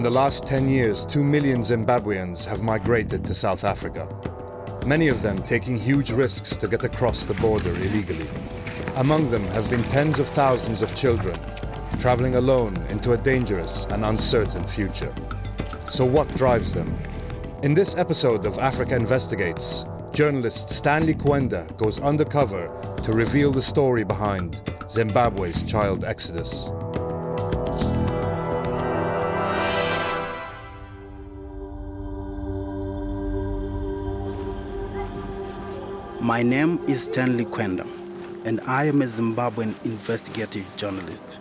the last 10 years, 2 million Zimbabweans have migrated to South Africa. Many of them taking huge risks to get across the border illegally. Among them have been tens of thousands of children, traveling alone into a dangerous and uncertain future. So what drives them? In this episode of Africa Investigates, journalist Stanley Kwenda goes undercover to reveal the story behind Zimbabwe's child exodus. My name is Stanley Kwenda, and I am a Zimbabwean investigative journalist.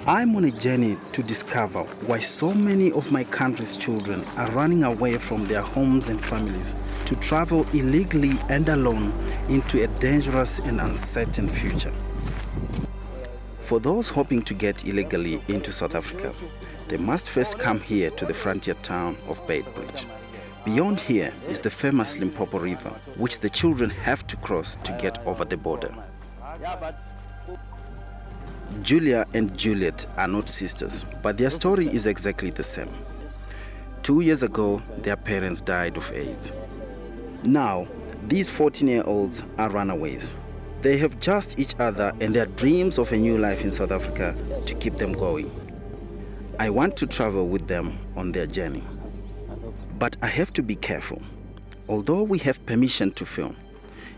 I'm on a journey to discover why so many of my country's children are running away from their homes and families to travel illegally and alone into a dangerous and uncertain future. For those hoping to get illegally into South Africa, they must first come here to the frontier town of Beitbridge. Beyond here is the famous Limpopo River, which the children have to cross to get over the border. Julia and Juliet are not sisters, but their story is exactly the same. 2 years ago, their parents died of AIDS. Now, these 14-year-olds are runaways. They have just each other and their dreams of a new life in South Africa to keep them going. I want to travel with them on their journey. But I have to be careful. Although we have permission to film,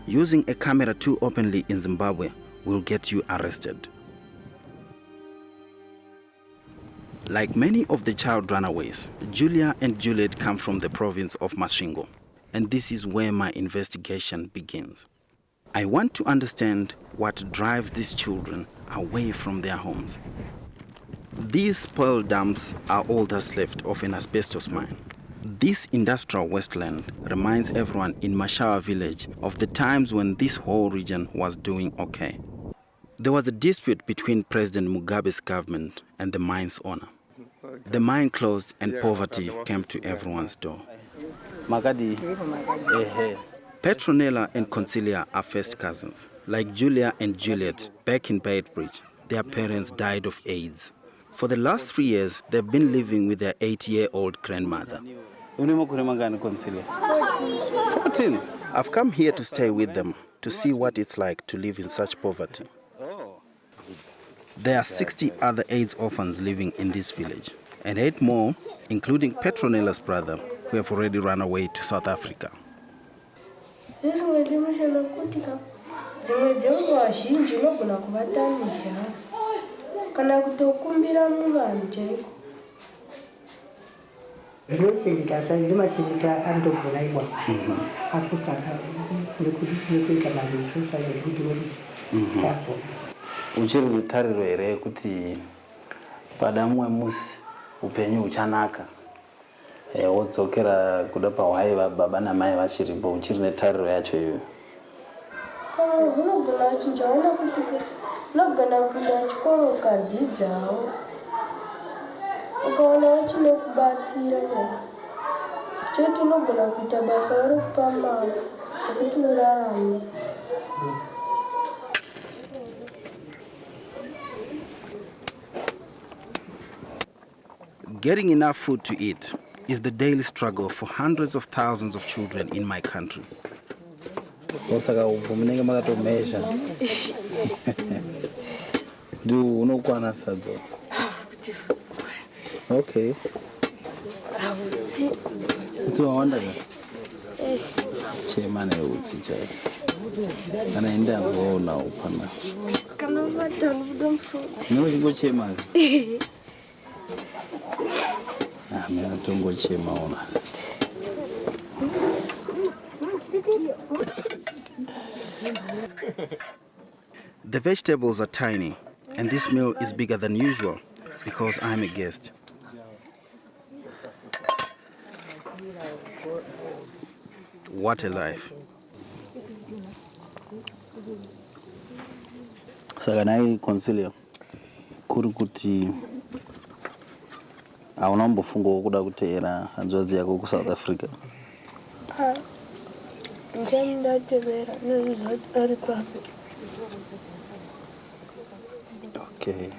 using a camera too openly in Zimbabwe will get you arrested. Like many of the child runaways, Julia and Juliet come from the province of Mozingo, and this is where my investigation begins. I want to understand what drives these children away from their homes. These spoiled dumps are all that's left of an asbestos mine. This industrial wasteland reminds everyone in Mashawa village of the times when this whole region was doing okay. There was a dispute between President Mugabe's government and the mine's owner. The mine closed and poverty came to everyone's door. Petronella and Concilia are first cousins. Like Julia and Juliet, back in Beitbridge, their parents died of AIDS. For the last 3 years, they've been living with their 80-year-old grandmother. 14. I've come here to stay with them, to see what it's like to live in such poverty. There are 60 other AIDS orphans living in this village, and 8 more, including Petronella's brother, who have already run away to South Africa. Uchiri rutariro here kuti padamwe musi upenyu uchanaka wodzokera kuda pahwai baba namai vachiripo uchiri netariro yacho iyo. Unogona uchinjaona kuti unogona kuenda chikoro ukadzidzawo ukaona wachinokubatsira chete unogona kuita basa uri kupa mari kuti urarame. Getting enough food to eat is the daily struggle for hundreds of thousands of children in my country. Okay. The vegetables are tiny, and this meal is bigger than usual because I'm a guest. What a life. Saganai Concilia Kurukuti aunambofunga kuda kuteera hanzvadzi yako ku South Africa. Okay.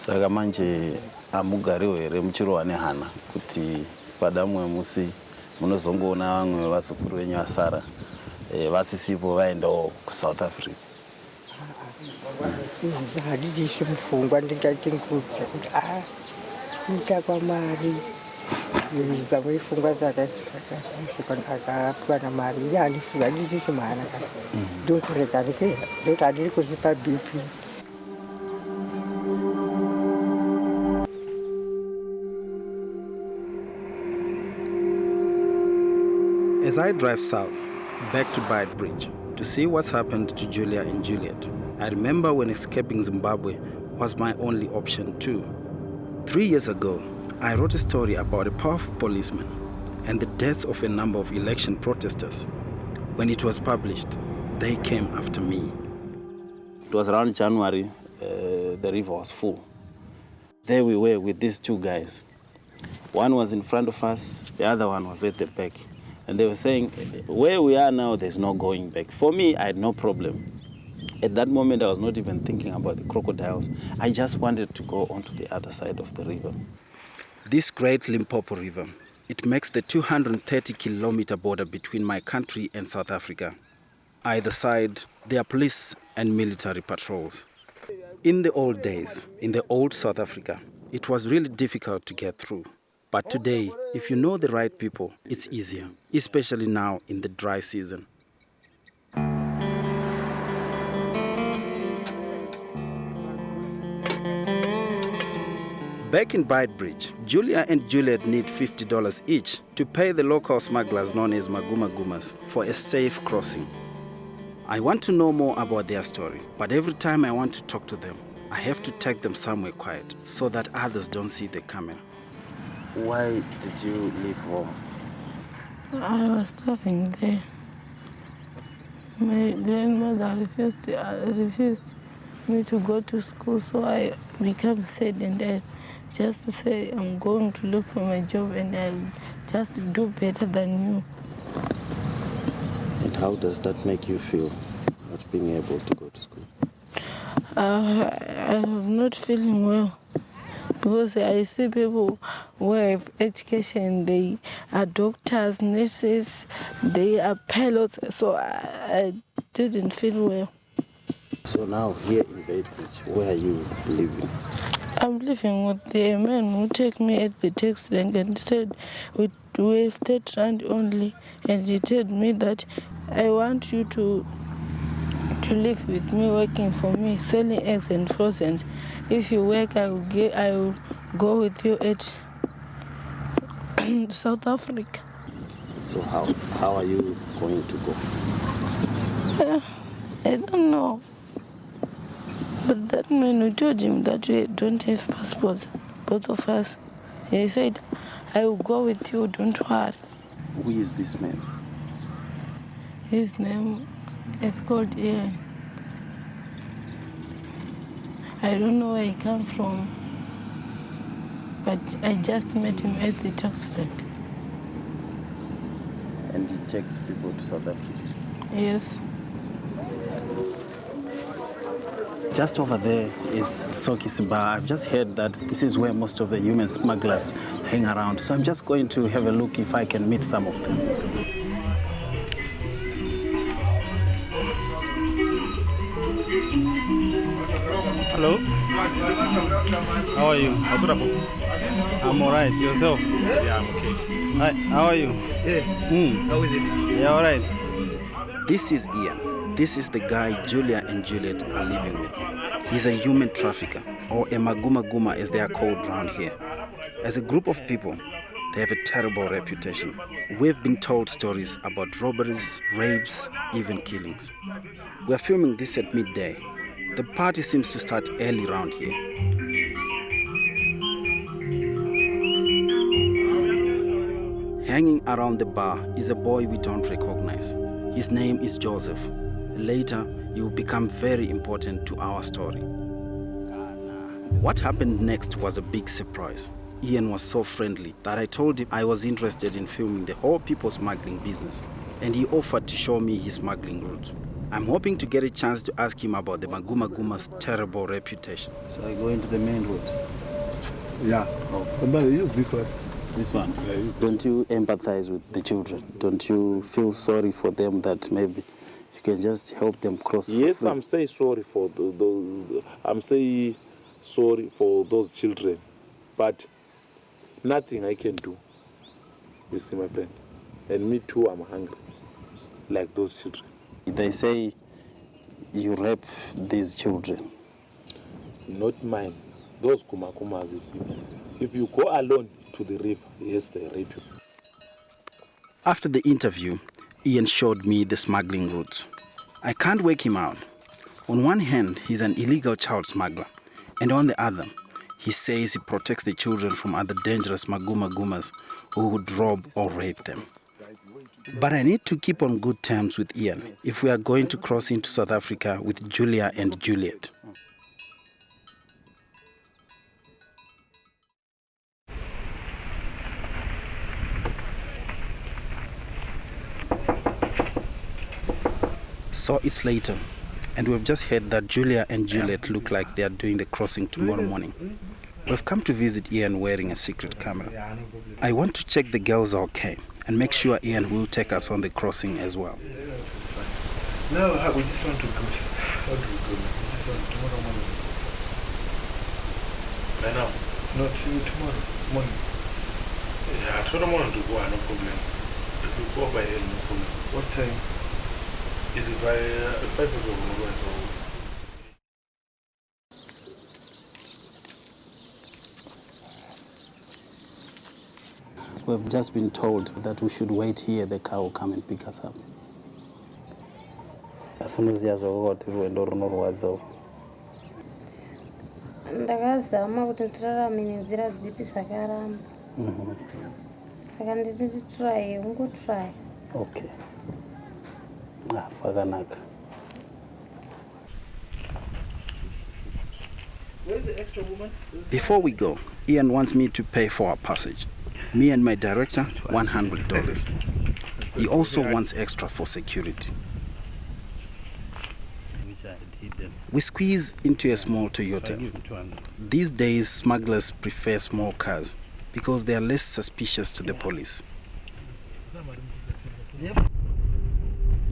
Saka manje amugariwo here muchirohwa nehana kuti pada mumwe musi munozongoona vamwe vazukuru venyu vasara vasisipo vaendawo kuSouth Africa. Handisi mufungwa ndingatinguza kuti nitsvaka mari pamwe ifungwa akawana mari ine handisi mhana kana ndokureka ndoti handiri kuzipa BP. As I drive south, back to Beit Bridge, to see what's happened to Julia and Juliet, I remember when escaping Zimbabwe was my only option too. 3 years ago, I wrote a story about a powerful policeman and the deaths of a number of election protesters. When it was published, they came after me. It was around January, the river was full. There we were with these two guys. One was in front of us, the other one was at the back. And they were saying, where we are now, there's no going back. For me, I had no problem. At that moment, I was not even thinking about the crocodiles. I just wanted to go onto the other side of the river. This great Limpopo River, it makes the 230-kilometer border between my country and South Africa. Either side, there are police and military patrols. In the old days, in the old South Africa, it was really difficult to get through. But today, if you know the right people, it's easier, especially now in the dry season. Back in Beit Bridge, Julia and Juliet need $50 each to pay the local smugglers known as Magumagumas for a safe crossing. I want to know more about their story, but every time I want to talk to them, I have to take them somewhere quiet so that others don't see the camera. Why did you leave home? I was starving there. My grandmother refused me to go to school, so I became sad and I just say I'm going to look for my job and I'll just do better than you. And how does that make you feel, not being able to go to school? I'm not feeling well. Because I see people who have education, they are doctors, nurses, they are pilots, so I didn't feel well. So now here in Beit Bridge, where are you living? I'm living with the man who took me at the taxi rank and said, we have 30 rand only, and he told me that I want you to live with me, working for me, selling eggs and frozen. If you work, I will go with you at South Africa. So how are you going to go? I don't know. But that man, we told him that we don't have passports, both of us. He said, I will go with you, don't worry. Who is this man? His name is called Ian. I don't know where he comes from, but I just met him at the taxi rank. And he takes people to South Africa? Yes. Just over there is Soki Bar. I've just heard that this is where most of the human smugglers hang around. So I'm just going to have a look if I can meet some of them. Hello. How are you? I'm alright. Yourself? Yeah, I'm okay. Hi. How are you? Yeah. How is it? Yeah, alright. This is Ian. This is the guy Julia and Juliet are living with. He's a human trafficker, or a maguma as they are called around here. As a group of people, they have a terrible reputation. We've been told stories about robberies, rapes, even killings. We're filming this at midday. The party seems to start early around here. Hanging around the bar is a boy we don't recognize. His name is Joseph. Later, he will become very important to our story. What happened next was a big surprise. Ian was so friendly that I told him I was interested in filming the whole people smuggling business, and he offered to show me his smuggling route. I'm hoping to get a chance to ask him about the Magumaguma's terrible reputation. So I go into the main road. Yeah. Oh. Somebody use this one. This one. Yeah, Don't you empathize with the children? Don't you feel sorry for them that maybe you can just help them cross? Yes, I'm saying sorry for I'm saying sorry for those children, but nothing I can do. You see, my friend, and me too. I'm hungry, like those children. They say you rape these children. Not mine. Those kumakumas. If you go alone to the river, yes, they rape you. After the interview, Ian showed me the smuggling routes. I can't work him out. On one hand, he's an illegal child smuggler, and on the other, he says he protects the children from other dangerous Magumagumas who would rob or rape them. But I need to keep on good terms with Ian if we are going to cross into South Africa with Julia and Juliet. So it's later, and we've just heard that Julia and Juliet look like they are doing the crossing tomorrow morning. We've come to visit Ian wearing a secret camera. I want to check the girls are okay and make sure Ian will take us on the crossing as well. No, we just want to go. How do we go? We just want tomorrow morning. Right now? Not tomorrow morning. Yeah, tomorrow morning to go, no problem. If we go by air, no problem. What time? Is it by 5 o'clock? We've just been told that we should wait here, the car will come and pick us up. As soon as you go to the door, ndakazama kuti ndirarame nenzira dzipi zvakaramba saka nditi nditry ungotry. Okay. Paganaka. Where's the extra woman? Before we go, Ian wants me to pay for our passage. Me and my director, $100. He also wants extra for security. We squeeze into a small Toyota. These days, smugglers prefer small cars because they are less suspicious to the police.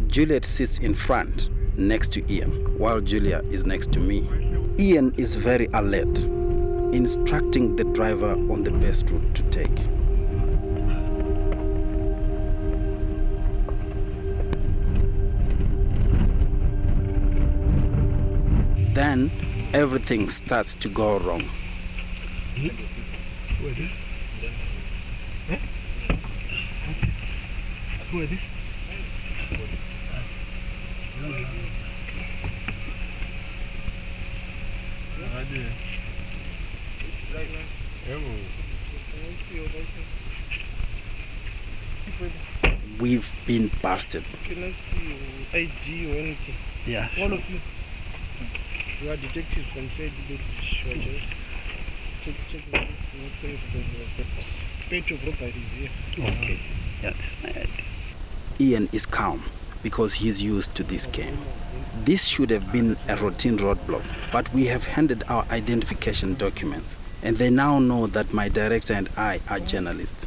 Juliet sits in front, next to Ian, while Julia is next to me. Ian is very alert, instructing the driver on the best route to take. Then everything starts to go wrong. Who is this? Who is this? We've been busted. Can I see your ID or anything? Yeah. All of you. You are detectives from State check the page of robbery here. Okay. That's right. Ian is calm because he's used to this game. This should have been a routine roadblock, but we have handed our identification documents, and they now know that my director and I are journalists.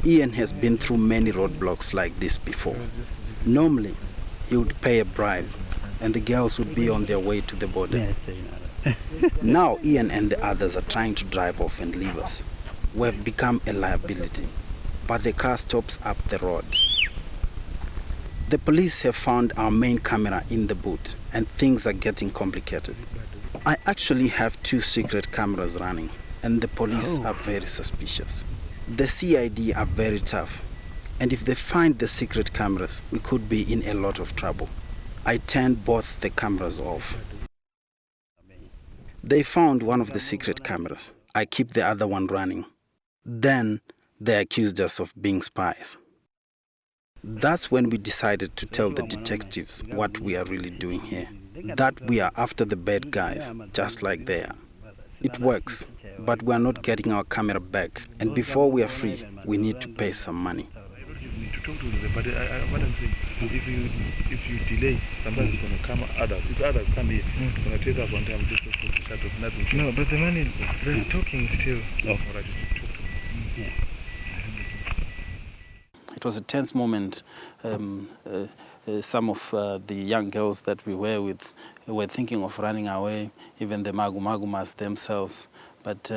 Ian has been through many roadblocks like this before. Normally, he would pay a bribe, and the girls would be on their way to the border. Now Ian and the others are trying to drive off and leave us. We have become a liability, but the car stops up the road. The police have found our main camera in the boot, and things are getting complicated. I actually have 2 secret cameras running, and the police are very suspicious. The CID are very tough, and if they find the secret cameras, we could be in a lot of trouble. I turned both the cameras off. They found one of the secret cameras. I keep the other one running. Then they accused us of being spies. That's when we decided to tell the detectives what we are really doing here. That we are after the bad guys, just like they are. It works, but we are not getting our camera back. And before we are free, we need to pay some money. talk to them, but what I'm saying, if you delay, somebody's going to come others. If others come here, it's going to take us one time just to shut off. Nothing. No, but the man is talking still. Oh, all right, talk to me. Yeah. It was a tense moment. Some of the young girls that we were with were thinking of running away, even the magumagumas themselves. But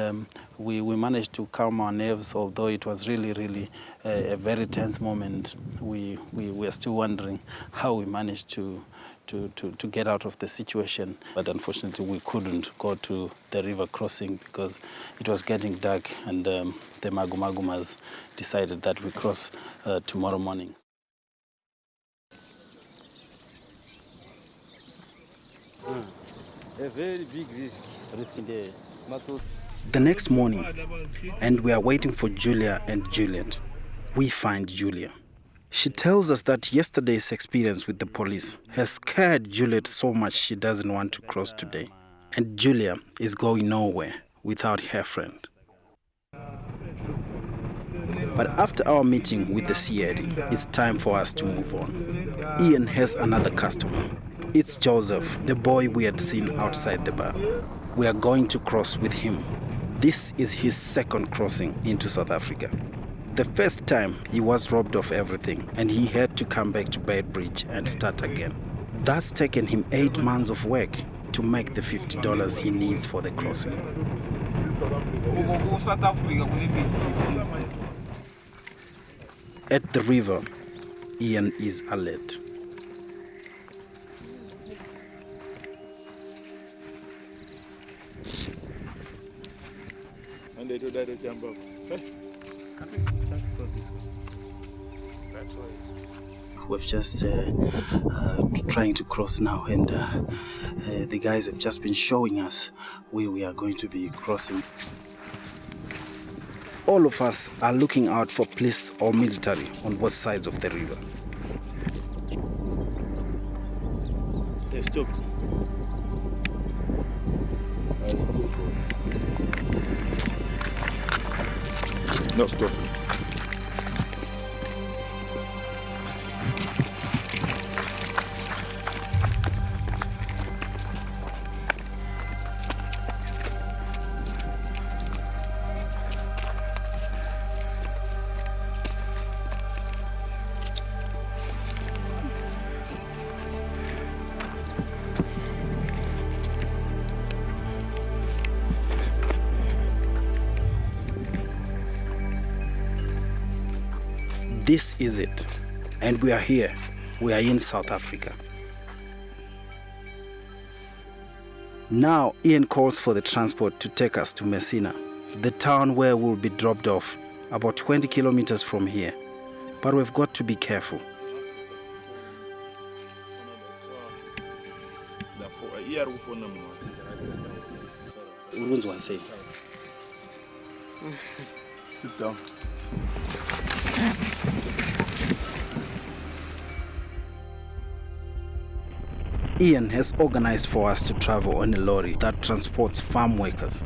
we managed to calm our nerves, although it was really a very tense moment. We are still wondering how we managed to get out of the situation. But unfortunately, we couldn't go to the river crossing because it was getting dark, and the magumagumas decided that we cross tomorrow morning. A very big risk in there. The next morning, and we are waiting for Julia and Juliet. We find Julia. She tells us that yesterday's experience with the police has scared Juliet so much she doesn't want to cross today. And Julia is going nowhere without her friend. But after our meeting with the CID, it's time for us to move on. Ian has another customer. It's Joseph, the boy we had seen outside the bar. We are going to cross with him. This is his second crossing into South Africa. The first time he was robbed of everything and he had to come back to Beitbridge and start again. That's taken him 8 months of work to make the $50 he needs for the crossing. At the river, Ian is alert. We've just trying to cross now, and the guys have just been showing us where we are going to be crossing. All of us are looking out for police or military on both sides of the river. They've stopped. No, stop. This is it, and we are here. We are in South Africa. Now Ian calls for the transport to take us to Messina, the town where we'll be dropped off, about 20 kilometers from here. But we've got to be careful. Sit down. Ian has organized for us to travel on a lorry that transports farm workers.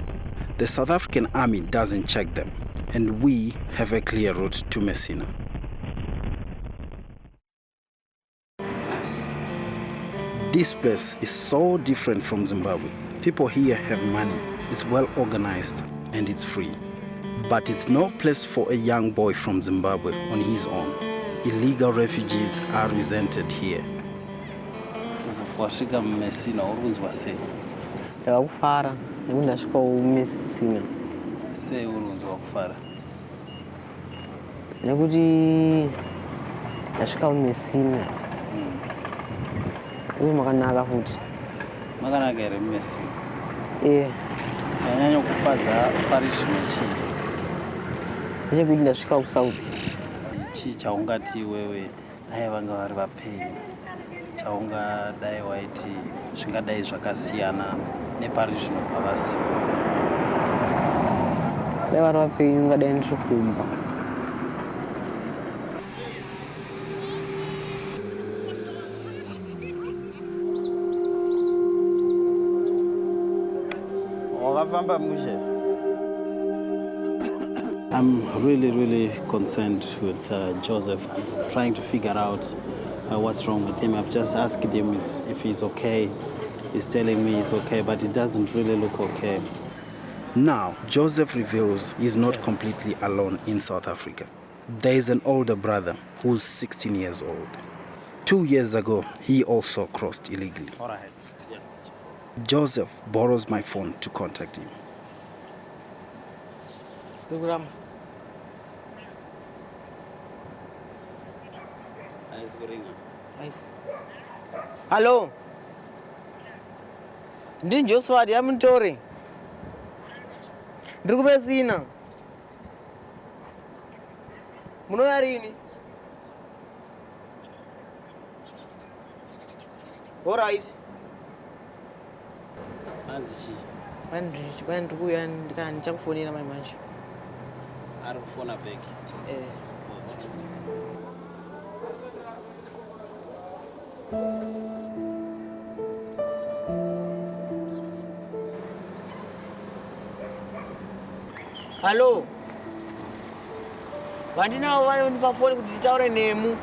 The South African Army doesn't check them, and we have a clear route to Messina. This place is so different from Zimbabwe. People here have money, it's well organized, and it's free. But it's no place for a young boy from Zimbabwe on his own. Illegal refugees are resented here. Wasvika mumesina urunzwa sei? Ndakufara nekuti ndasvika kumesina. Sei urunzwa kufara? Nekuti ndasvika kumesina. Uye makanaka futi. Makanaka here mumesina? Nyanya kufadza pari zvimwe chii? Ndechekuti ndasvika kuSouth. Chii chaungati iwewe dai vanga vari vapenyu? Chaungadai waiti zvingadai zvakasiyana nepari zvinobva vasiwa? Dai vari vapenyu ungadai ndiri kumba. Wakafamba mushe? I'm really concerned with Joseph. I'm trying to figure out what's wrong with him. I've just asked him if he's okay. He's telling me he's okay, but he doesn't really look okay. Now, Joseph reveals he's not completely alone in South Africa. There is an older brother who's 16 years old. 2 years ago, he also crossed illegally. All right. Yeah. Joseph borrows my phone to contact him. Hello. Ndini Joshua yamuntori. Ndiri kumesina. Munouya rini? All right. Ndiri kuuya ndichakufonera mai manje. Ari kufona back. Hello. Vandinawo vanondipa foni kuti titaure nemu.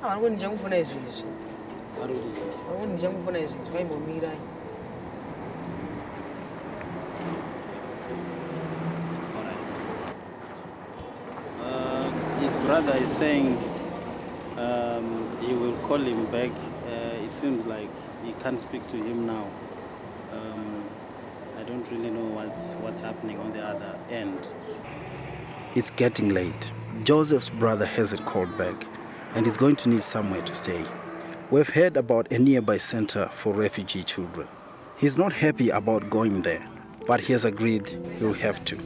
Vanongoti ndichakufona izvizvi. Vanongoti ndichakufona izvizvi vaimbomirai. His brother is saying he will call him back. It seems like he can't speak to him now. I don't really know what's happening on the other end. It's getting late. Joseph's brother hasn't called back and is going to need somewhere to stay. We've heard about a nearby center for refugee children. He's not happy about going there, but he has agreed he'll have to.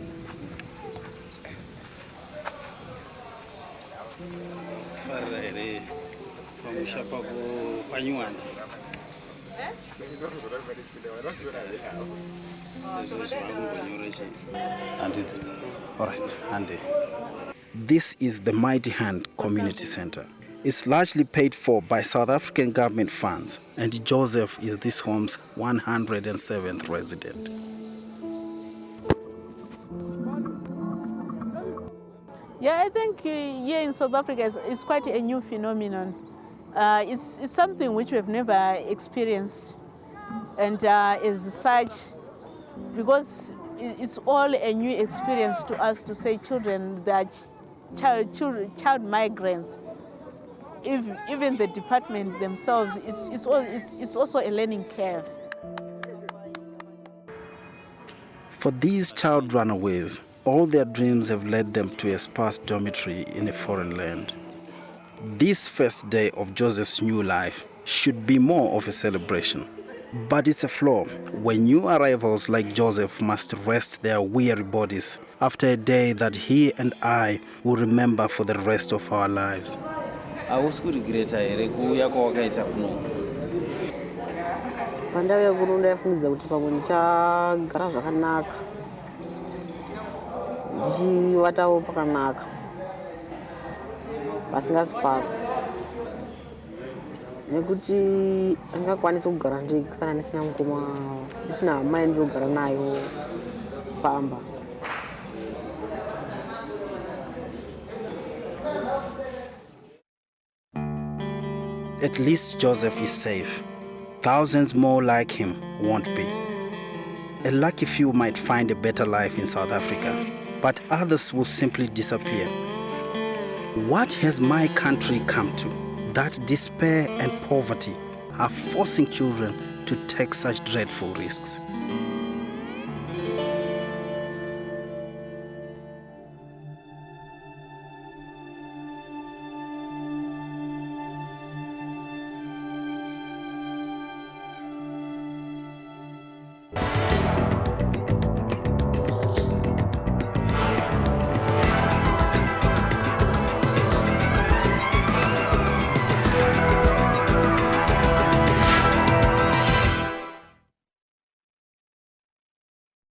All right, Andy. This is the Mighty Hand Community Center. It's largely paid for by South African government funds, and Joseph is this home's 107th resident. Yeah, I think here in South Africa it's quite a new phenomenon. It's something which we've never experienced, and as such, because it's all a new experience to us to say children that child migrants. Even the department themselves, it's also a learning curve. For these child runaways, all their dreams have led them to a sparse dormitory in a foreign land. This first day of Joseph's new life should be more of a celebration. But it's a flaw when new arrivals like Joseph must rest their weary bodies after a day that he and I will remember for the rest of our lives. Pandauya kuno ndaifungidzira kuti pamwe ndichagara zvakanaka. Ndichivatawo pakanaka. Pasingazipasi. Nekuti andingakwanisi kugara ndega kana ndisina mukoma, ndisina hama yandinogara nayo pamba. At least Joseph is safe. Thousands more like him won't be. A lucky few might find a better life in South Africa, but others will simply disappear. What has my country come to that despair and poverty are forcing children to take such dreadful risks?